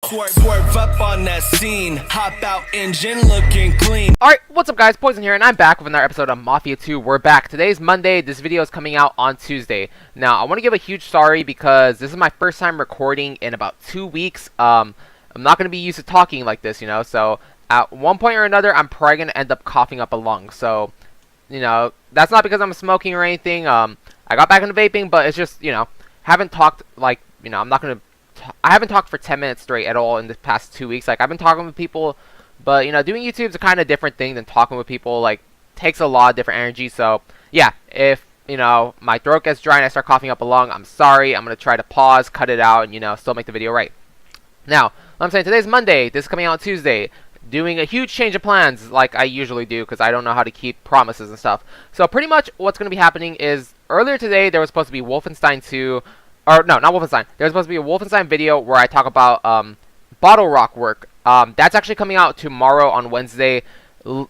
Swerve up on that scene, hop out engine looking clean. Alright, what's up guys, Poison here, and I'm back with another episode of Mafia 2. We're back. Today's Monday, this video is coming out on Tuesday. Now, I want to give a huge sorry because this is my first time recording in about 2 weeks. I'm not going to be used to talking like this, you know, so at one point or another, I'm probably going to end up coughing up a lung. So, you know, that's not because I'm smoking or anything. I got back into vaping, but it's just, you know, haven't talked, like, you know, I haven't talked for 10 minutes straight at all in the past 2 weeks. Like, I've been talking with people, but, you know, doing YouTube is a kind of different thing than talking with people. Like, takes a lot of different energy. So, yeah, if, you know, my throat gets dry and I start coughing up a lung, I'm sorry. I'm going to try to pause, cut it out, and, you know, still make the video right. Now, I'm saying today's Monday. This is coming out on Tuesday. Doing a huge change of plans like I usually do because I don't know how to keep promises and stuff. So, pretty much what's going to be happening is earlier today there was supposed to be Wolfenstein 2. Or, no, not Wolfenstein. There's supposed to be a Wolfenstein video where I talk about bottle rock work. That's actually coming out tomorrow on Wednesday.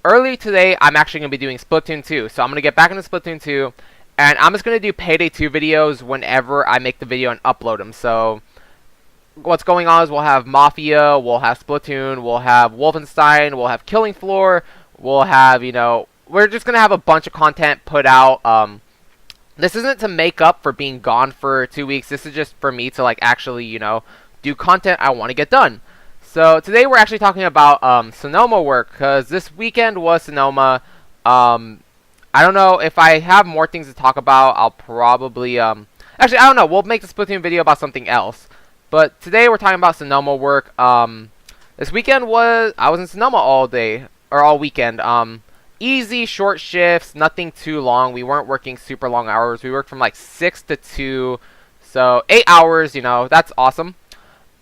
Early today, I'm actually going to be doing Splatoon 2. So I'm going to get back into Splatoon 2. And I'm just going to do Payday 2 videos whenever I make the video and upload them. So what's going on is we'll have Mafia, we'll have Splatoon, we'll have Wolfenstein, we'll have Killing Floor, we'll have, you know, we're just going to have a bunch of content put out. This isn't to make up for being gone for 2 weeks. This is just for me to, like, actually, you know, do content I want to get done. So today we're actually talking about Sonoma work, because this weekend was Sonoma. I don't know if I have more things to talk about. I'll probably actually, I don't know. We'll make the Splatoon video about something else. But today we're talking about Sonoma work. This weekend I was in Sonoma all day or all weekend. Easy, short shifts, nothing too long. We weren't working super long hours. We worked from like 6 to 2, so 8 hours, you know, that's awesome.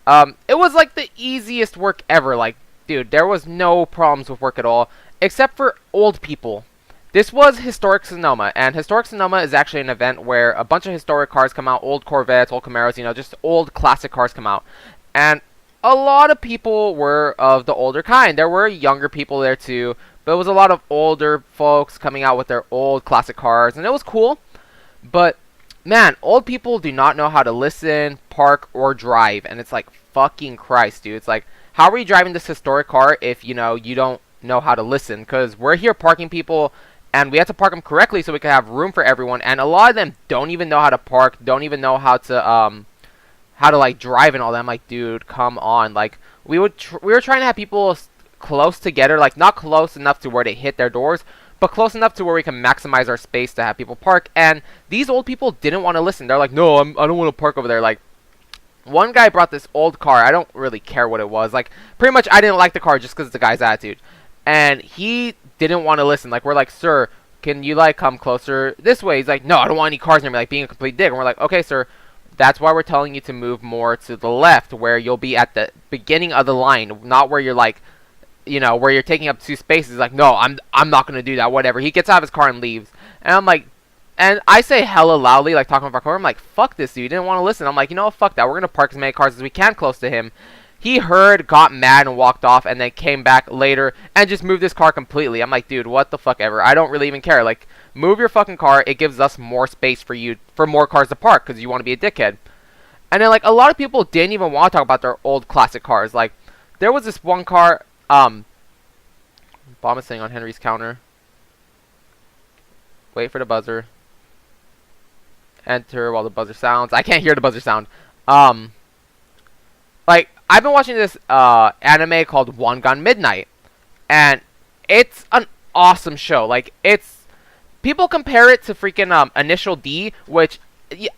It was like the easiest work ever. Like, dude, there was no problems with work at all, except for old people. This was Historic Sonoma, and Historic Sonoma is actually an event where a bunch of historic cars come out, old Corvettes, old Camaros, you know, just old classic cars come out. And a lot of people were of the older kind. There were younger people there too, but it was a lot of older folks coming out with their old classic cars, and it was cool. But, man, old people do not know how to listen, park, or drive, and it's like, fucking Christ, dude. It's like, how are you driving this historic car if, you know, you don't know how to listen? Because we're here parking people, and we have to park them correctly so we can have room for everyone, and a lot of them don't even know how to park, don't even know how to like, drive and all that. I'm like, dude, come on. Like, we were trying to have people close together, like not close enough to where they hit their doors, but close enough to where we can maximize our space to have people park. And these old people didn't want to listen. They're like, no, I don't want to park over there. Like, one guy brought this old car. I don't really care what it was. Like, pretty much I didn't like the car just because of the guy's attitude. And he didn't want to listen. Like, we're like, sir, can you, like, come closer this way? He's like, no, I don't want any cars near me, like, being a complete dick. And we're like, okay, sir, that's why we're telling you to move more to the left, where you'll be at the beginning of the line, not where you're, like, you know, where you're taking up 2 spaces. Like, no, I'm not gonna do that, whatever. He gets out of his car and leaves, and I'm like, and I say hella loudly, like, talking about our car, I'm like, fuck this dude, he didn't want to listen. I'm like, you know what, fuck that, we're gonna park as many cars as we can close to him. He heard, got mad, and walked off, and then came back later and just moved his car completely. I'm like, dude, what the fuck ever. I don't really even care. Like, move your fucking car. It gives us more space for more cars to park, because you want to be a dickhead. And then, like, a lot of people didn't even want to talk about their old classic cars. Like, there was this one car, Bomb is sitting on Henry's counter. Wait for the buzzer. Enter while the buzzer sounds. I can't hear the buzzer sound. Like, I've been watching this, anime called One Gun Midnight. And it's an awesome show. Like, people compare it to freaking, Initial D, which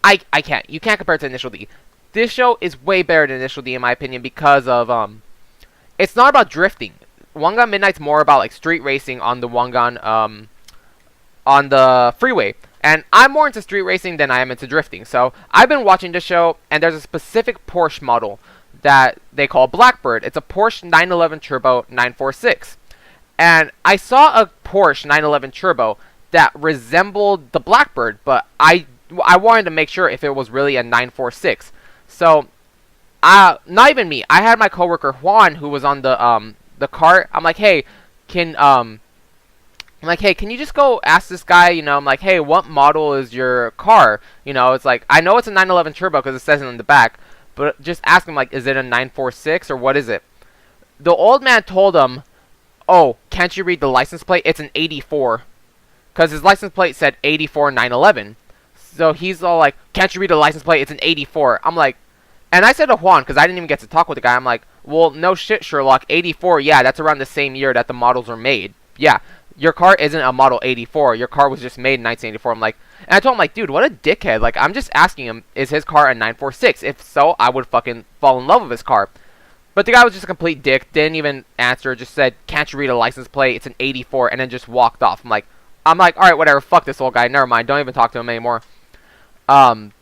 I can't. You can't compare it to Initial D. This show is way better than Initial D in my opinion because of, it's not about drifting. One Gun Midnight's more about, like, street racing on the One Gun, on the freeway. And I'm more into street racing than I am into drifting. So, I've been watching this show, and there's a specific Porsche model that they call Blackbird. It's a Porsche 911 Turbo 946. And I saw a Porsche 911 Turbo that resembled the Blackbird, but I wanted to make sure if it was really a 946. So, not even me. I had my coworker Juan, who was on the cart. I'm like, hey, can you just go ask this guy, you know, I'm like, hey, what model is your car? You know, it's like, I know it's a 911 Turbo because it says it in the back, but just ask him, like, is it a 946 or what is it? The old man told him, oh, can't you read the license plate? It's an 84. Because his license plate said 84 911. So he's all like, can't you read the license plate? It's an 84. I'm like, and I said to Juan, because I didn't even get to talk with the guy, I'm like, well, no shit, Sherlock. 84, yeah, that's around the same year that the models were made. Yeah, your car isn't a model 84. Your car was just made in 1984. I'm like, and I told him, like, dude, what a dickhead. Like, I'm just asking him, is his car a 946? If so, I would fucking fall in love with his car. But the guy was just a complete dick. Didn't even answer. Just said, can't you read a license plate? It's an 84. And then just walked off. I'm like, all right, whatever. Fuck this old guy. Never mind. Don't even talk to him anymore. And,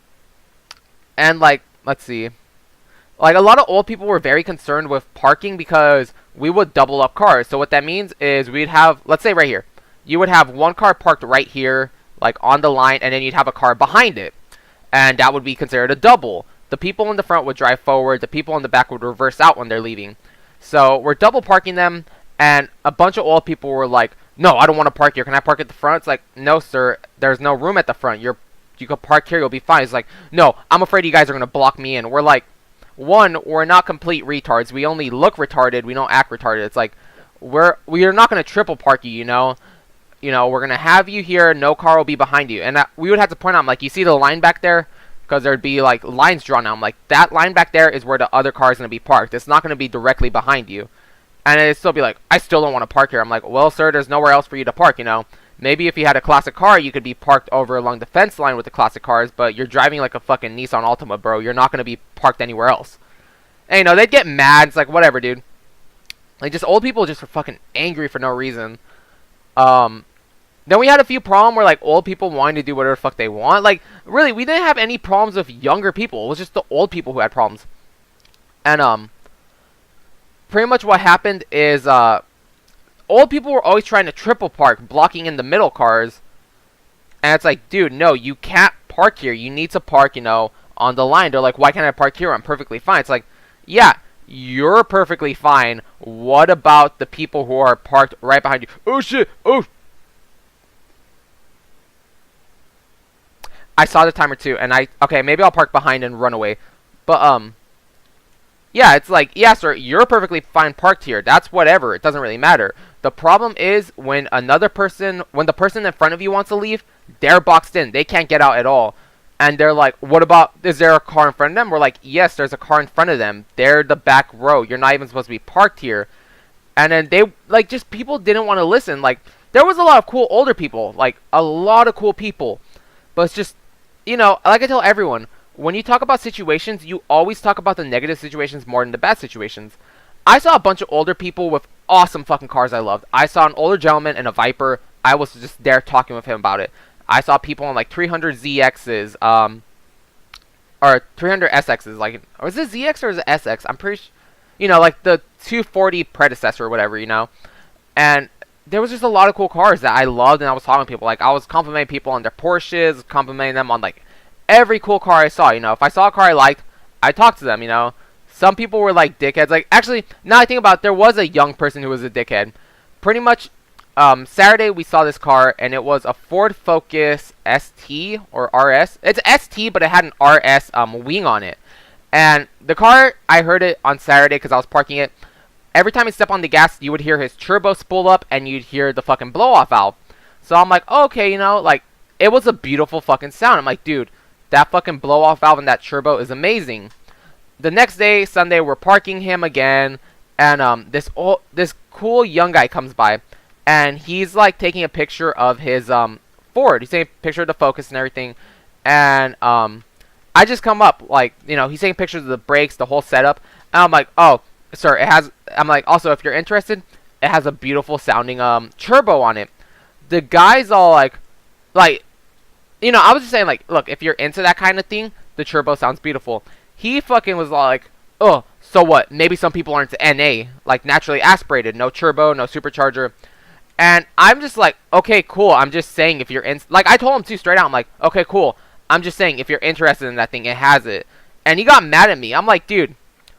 like, let's see. Like, a lot of old people were very concerned with parking because we would double up cars. So what that means is we'd have, let's say right here, you would have one car parked right here, like on the line, and then you'd have a car behind it. And that would be considered a double. The people in the front would drive forward. The people in the back would reverse out when they're leaving. So we're double parking them, and a bunch of old people were like, no, I don't want to park here. Can I park at the front? It's like, no, sir. There's no room at the front. You can park here. You'll be fine. It's like, no, I'm afraid you guys are going to block me in. We're like, one, we're not complete retards. We only look retarded. We don't act retarded. It's like, we are not going to triple park you, you know. You know, we're going to have you here. No car will be behind you. And we would have to point out, like, you see the line back there? Because there'd be, like, lines drawn out. I'm like, that line back there is where the other car is going to be parked. It's not going to be directly behind you. And it'd still be like, I still don't want to park here. I'm like, well, sir, there's nowhere else for you to park, you know. Maybe if you had a classic car, you could be parked over along the fence line with the classic cars, but you're driving like a fucking Nissan Altima, bro. You're not going to be parked anywhere else. And, you know, they'd get mad. It's like, whatever, dude. Like, just old people just were fucking angry for no reason. Then we had a few problems where, like, old people wanting to do whatever the fuck they want. Like, really, we didn't have any problems with younger people. It was just the old people who had problems. And, pretty much what happened is, old people were always trying to triple park, blocking in the middle cars. And it's like, dude, no, you can't park here. You need to park, you know, on the line. They're like, why can't I park here? I'm perfectly fine. It's like, yeah, you're perfectly fine. What about the people who are parked right behind you? Oh, shit. Oh. I saw the timer, too. And okay, maybe I'll park behind and run away. But, yeah, it's like, yeah, sir, you're perfectly fine parked here. That's whatever. It doesn't really matter. The problem is when the person in front of you wants to leave, they're boxed in. They can't get out at all. And they're like, what about, is there a car in front of them? We're like, yes, there's a car in front of them. They're the back row. You're not even supposed to be parked here. And then they, like, just people didn't want to listen. Like, there was a lot of cool older people. Like, a lot of cool people. But it's just, you know, like I tell everyone, when you talk about situations, you always talk about the negative situations more than the bad situations. I saw a bunch of older people with awesome fucking cars I loved. I saw an older gentleman in a Viper. I was just there talking with him about it. I saw people in like 300 ZXs, or 300 SXs. Like, or is it ZX or is it SX? I'm pretty sure, you know, like the 240 predecessor or whatever, you know. And there was just a lot of cool cars that I loved, and I was talking to people. Like, I was complimenting people on their Porsches, complimenting them on like every cool car I saw, you know. If I saw a car I liked, I talked to them, you know. Some people were like dickheads. Like, actually, now I think about it, there was a young person who was a dickhead. Pretty much, Saturday we saw this car, and it was a Ford Focus ST or RS. It's ST, but it had an RS wing on it. And the car, I heard it on Saturday because I was parking it. Every time he stepped on the gas, you would hear his turbo spool up, and you'd hear the fucking blow-off valve. So I'm like, oh, okay, you know, like, it was a beautiful fucking sound. I'm like, dude, that fucking blow-off valve and that turbo is amazing. The next day, Sunday, we're parking him again, and this cool young guy comes by, and he's like taking a picture of his Ford. He's taking a picture of the Focus and everything, and I just come up, like, you know, he's taking pictures of the brakes, the whole setup, and I'm like, oh, sir, I'm like, also, if you're interested, it has a beautiful sounding turbo on it. The guy's all like, you know, I was just saying, like, look, if you're into that kind of thing, the turbo sounds beautiful. He fucking was all like, oh, so what? Maybe some people aren't into NA, like naturally aspirated, no turbo, no supercharger. And I'm just like, okay, cool. I'm just saying if you're in, like, I told him too straight out. I'm like, okay, cool. I'm just saying if you're interested in that thing, it has it. And he got mad at me. I'm like, dude,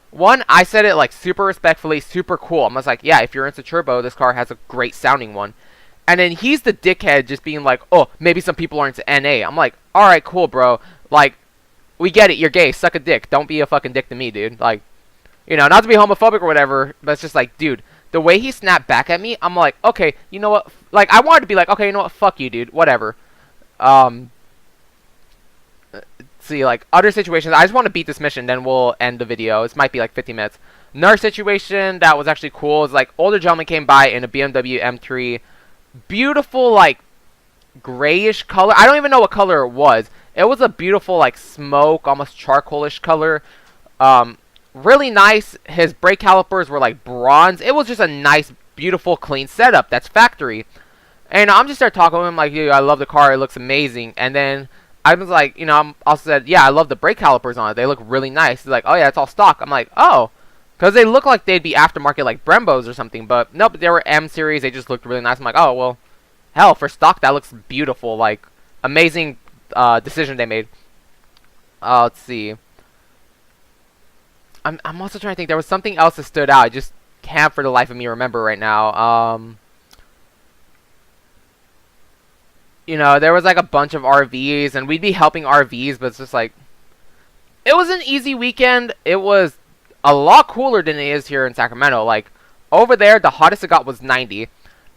one, I said it like super respectfully, super cool. I'm just like, yeah, if you're into turbo, this car has a great sounding one. And then he's the dickhead just being like, oh, maybe some people are into NA. I'm like, all right, cool, bro. Like, we get it, you're gay, suck a dick. Don't be a fucking dick to me, dude. Like, you know, not to be homophobic or whatever, but it's just like, dude, the way he snapped back at me, I'm like, okay, you know what? Like, I wanted to be like, okay, you know what? Fuck you, dude. Whatever. See, like, other situations, I just want to beat this mission, then we'll end the video. This might be like 15 minutes. Another situation that was actually cool is, like, older gentleman came by in a BMW M3. Beautiful, like, grayish color. I don't even know what color it was. It was a beautiful, like, smoke, almost charcoalish color. Really nice. His brake calipers were, like, bronze. It was just a nice, beautiful, clean setup. That's factory. And I'm just started talking to him, like, dude, I love the car. It looks amazing. And then I was like, you know, I also said, yeah, I love the brake calipers on it. They look really nice. He's like, oh, yeah, it's all stock. I'm like, oh. Because they look like they'd be aftermarket, like Brembos or something. But nope, they were M series. They just looked really nice. I'm like, oh, well, hell, for stock, that looks beautiful. Like, amazing decision they made. Let's see. I'm also trying to think. There was something else that stood out. I just can't for the life of me remember right now. You know, there was like a bunch of RVs, and we'd be helping RVs, but it's just like, it was an easy weekend. It was a lot cooler than it is here in Sacramento. Like, over there, the hottest it got was 90.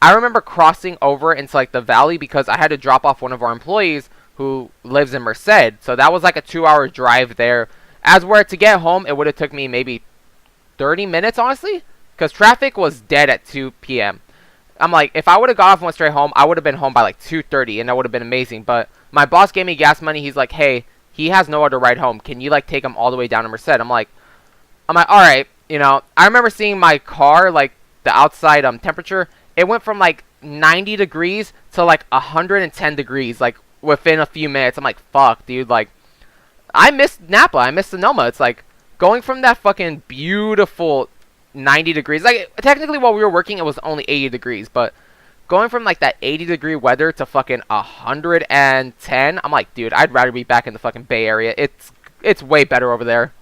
I remember crossing over into like the valley because I had to drop off one of our employees who lives in Merced. So that was like a 2-hour drive there. As where to get home, it would have took me maybe 30 minutes, honestly, because traffic was dead at 2 p.m. I'm like, if I would have got off and went straight home, I would have been home by like 2:30, and that would have been amazing. But my boss gave me gas money. He's like, hey, he has no other ride home. Can you like take him all the way down to Merced? I'm like, all right. You know, I remember seeing my car, like the outside temperature. It went from like 90 degrees to like 110 degrees, like within a few minutes. I'm like, fuck, dude. Like, I miss Napa. I miss Sonoma. It's like going from that fucking beautiful 90 degrees. Like, technically while we were working, it was only 80 degrees. But going from like that 80-degree weather to fucking 110, I'm like, dude, I'd rather be back in the fucking Bay Area. It's way better over there.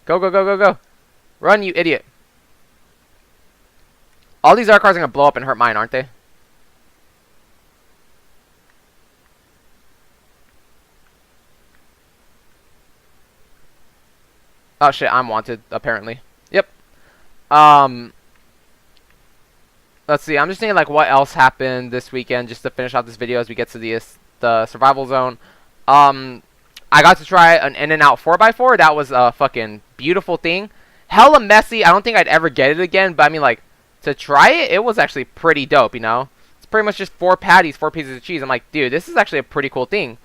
Go, go, go, go, go. Run, you idiot. All these other cars are going to blow up and hurt mine, aren't they? Oh shit, I'm wanted, apparently. Yep. Let's see, I'm just thinking like what else happened this weekend just to finish out this video as we get to the survival zone. I got to try an In-N-Out 4x4. That was a fucking beautiful thing. Hella messy. I don't think I'd ever get it again, but I mean, like, to try it, it was actually pretty dope, you know? It's pretty much just 4 patties, 4 pieces of cheese. I'm like, dude, this is actually a pretty cool thing.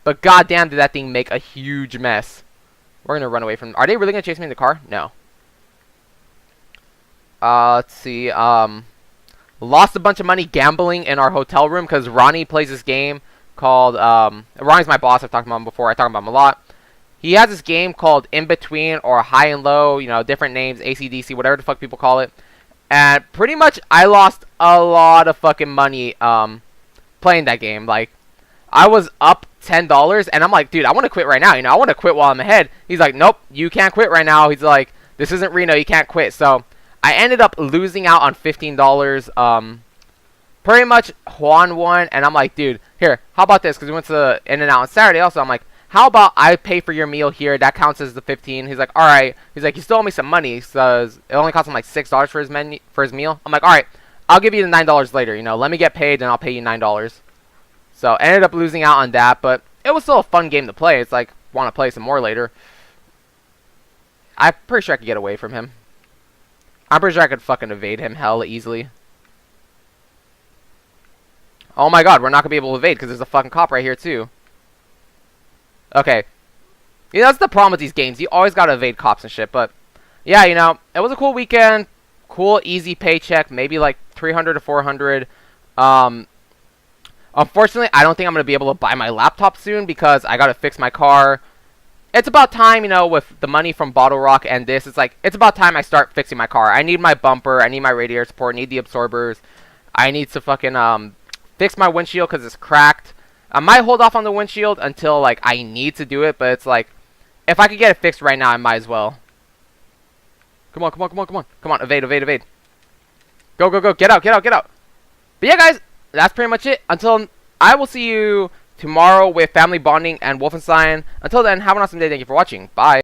But goddamn, did that thing make a huge mess. We're gonna run away from... Are they really gonna chase me in the car? No. Let's see. Lost a bunch of money gambling in our hotel room because Ronnie plays this game called... Ronnie's my boss. I've talked about him before. I talk about him a lot. He has this game called In Between or High and Low. You know, different names. ACDC, whatever the fuck people call it. And pretty much I lost a lot of fucking money playing that game. Like, I was up $10 and I'm like, dude, I want to quit right now. You know, I want to quit while I'm ahead. He's like, nope, you can't quit right now. He's like, this isn't Reno, you can't quit. So I ended up losing out on $15. Pretty much Juan won, and I'm like, dude, here, how about this? Because we went to In-N-Out on Saturday also. I'm like, how about I pay for your meal here? That counts as the 15. He's like, all right. He's like, you still owe me some money. So it only cost him like $6 for his meal. I'm like, all right, I'll give you the $9 later. You know, let me get paid, and I'll pay you $9. So I ended up losing out on that, but it was still a fun game to play. It's like, want to play some more later. I'm pretty sure I could get away from him. I'm pretty sure I could fucking evade him hella easily. Oh my god, we're not going to be able to evade because there's a fucking cop right here too. Okay. You know, that's the problem with these games. You always got to evade cops and shit, but... Yeah, you know, it was a cool weekend. Cool, easy paycheck. Maybe like 300 to 400. Unfortunately, I don't think I'm going to be able to buy my laptop soon because I got to fix my car. It's about time, you know, with the money from Bottle Rock and this. It's like, it's about time I start fixing my car. I need my bumper. I need my radiator support. I need the absorbers. I need to fucking fix my windshield because it's cracked. I might hold off on the windshield until, like, I need to do it. But it's like, if I could get it fixed right now, I might as well. Come on, come on, come on, come on. Come on, evade, evade, evade. Go, go, go. Get out, get out, get out. But yeah, guys, that's pretty much it. Until I will see you tomorrow with family bonding and Wolfenstein. Until then, have an awesome day. Thank you for watching. Bye.